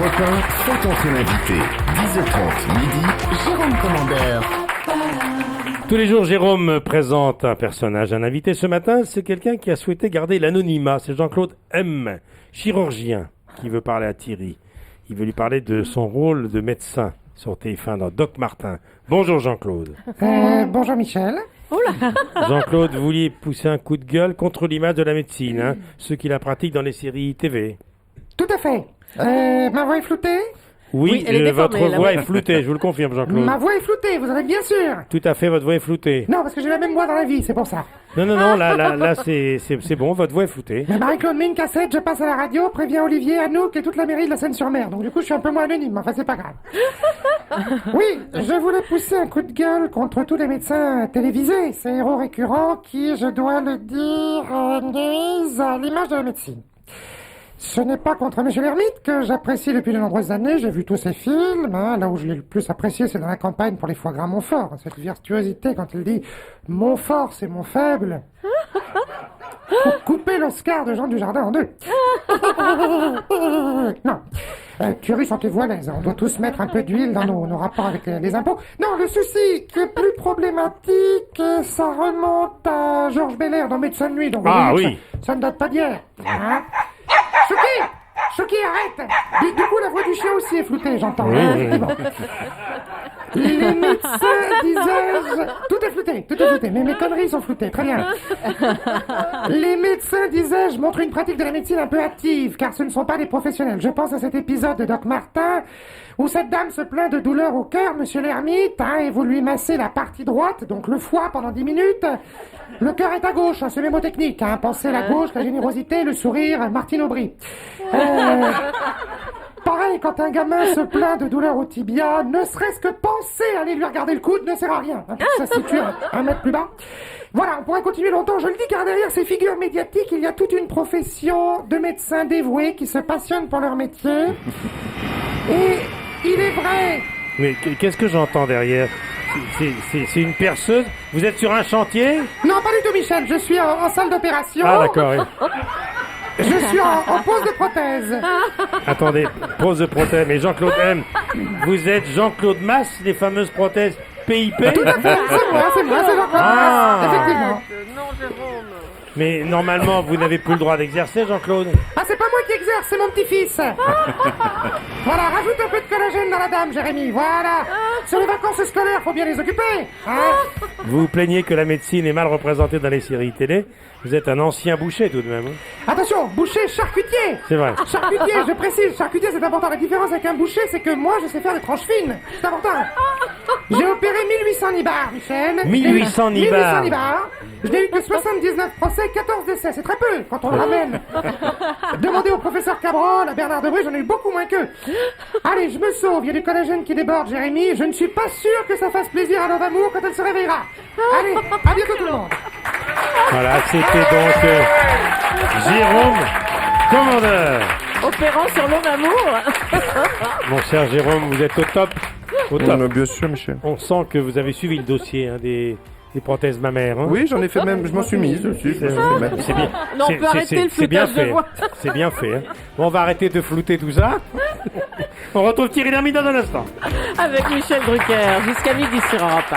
Europe 1, faites entrer l'invité. 10h30, midi, Jérôme Commandeur. Tous les jours, Jérôme présente un personnage, un invité. Ce matin, c'est quelqu'un qui a souhaité garder l'anonymat. C'est Jean-Claude M, chirurgien, qui veut parler à Thierry. Il veut lui parler de son rôle de médecin sur TF1 dans Doc Martin. Bonjour Jean-Claude. Bonjour Michel. Jean-Claude, vous vouliez pousser un coup de gueule contre l'image de la médecine, hein, ceux qui la pratiquent dans les séries TV. Tout à fait. Ma voix est floutée? Oui, elle est déformée, votre la voix voix. est floutée, je vous le confirme Jean-Claude. Ma voix est floutée, vous en êtes bien sûr? Tout à fait, votre voix est floutée. Non, parce que j'ai la même voix dans la vie, c'est pour ça. Non, là, c'est bon, votre voix est floutée. Mais Marie-Claude met une cassette, je passe à la radio, préviens Olivier, Anouk et toute la mairie de la Seine-sur-Mer. Donc du coup, je suis un peu moins anonyme, mais enfin, c'est pas grave. Oui, je voulais pousser un coup de gueule contre tous les médecins télévisés, ces héros récurrents qui, je dois le dire, nuisent à l'image de la médecine. Ce n'est pas contre M. Lhermitte que j'apprécie depuis de nombreuses années. J'ai vu tous ses films. Là où je l'ai le plus apprécié, c'est dans la campagne pour les foie gras Montfort. Cette virtuosité quand il dit « Montfort, c'est mon faible ». Pour couper l'Oscar de Jean Dujardin en deux. Non. Thierry, sentez-vous à l'aise. On doit tous mettre un peu d'huile dans nos rapports avec les impôts. Non, le souci qui est plus problématique, ça remonte à Georges Belair dans Médecin de nuit. Donc, Ah vous dites, oui. ça ne date pas d'hier. Hein? Chouki, arrête. Du coup, la voix du chien aussi est floutée, j'entends. Oui, hein. oui. C'est bon. Les médecins, disais-je... Tout est flouté, mais mes conneries sont floutées, très bien. Les médecins, disais-je, montrent une pratique de la médecine un peu active, car ce ne sont pas des professionnels. Je pense à cet épisode de Doc Martin, où cette dame se plaint de douleur au cœur, monsieur Lhermitte, et vous lui massez la partie droite, donc le foie, pendant 10 minutes. Le cœur est à gauche, c'est mémotechnique, pensez la gauche, la générosité, le sourire, Martine Aubry. Pareil, quand un gamin se plaint de douleur au tibia, ne serait-ce que penser à aller lui regarder le coude ne sert à rien. Ça se situe un mètre plus bas. Voilà, on pourrait continuer longtemps, je le dis, car derrière ces figures médiatiques, il y a toute une profession de médecins dévoués qui se passionnent pour leur métier. Et il est vrai... Mais qu'est-ce que j'entends derrière? C'est une perceuse? Vous êtes sur un chantier? Non, pas du tout, Michel, je suis en salle d'opération. Ah d'accord, oui. Je suis en pose de prothèse. Attendez, pose de prothèse. Mais Jean-Claude M, vous êtes Jean-Claude Masse, les fameuses prothèses PIP? Tout à fait, c'est moi, c'est Jean-Claude Ah. Masse, effectivement. Non, Jérôme. Mais normalement, vous n'avez plus le droit d'exercer, Jean-Claude. Ah, c'est pas moi qui exerce, c'est mon petit-fils. Voilà, rajoute un peu de collagène dans la dame, Jérémy, voilà. Sur les vacances scolaires, faut bien les occuper. Vous vous plaignez que la médecine est mal représentée dans les séries télé. Vous êtes un ancien boucher tout de même. Hein. Attention, boucher charcutier. C'est vrai. Charcutier, je précise, charcutier c'est important. La différence avec un boucher, c'est que moi je sais faire des tranches fines. C'est important. J'ai opéré 1800 nibards, Michel. 1800 nibards. 1800 nibards. Je n'ai eu que 79 procès, 14 décès. C'est très peu quand on le ramène. Demandez au professeur Cabrol, à Bernard Debré, j'en ai eu beaucoup moins qu'eux. Allez, je me sauve, il y a du collagène qui déborde, Jérémy. Je ne suis pas sûr que ça fasse plaisir à Novamour quand elle se réveillera. Allez, à bientôt tout le monde. Voilà, c'était donc Jérôme Commandeur. Opérant sur l'homme amour. Mon cher Jérôme, vous êtes au top. Au top. Bien sûr, Michel. On sent que vous avez suivi le dossier des prothèses mammaires. Hein. Oui, j'en ai fait même, je m'en suis mise aussi. C'est bien. Non, on peut arrêter le C'est bien floutage de fait. voix. C'est bien fait. Hein. Bon, on va arrêter de flouter tout ça. On retrouve Thierry Lhermitte dans un instant. Avec Michel Drucker, jusqu'à midi sur Europe 1.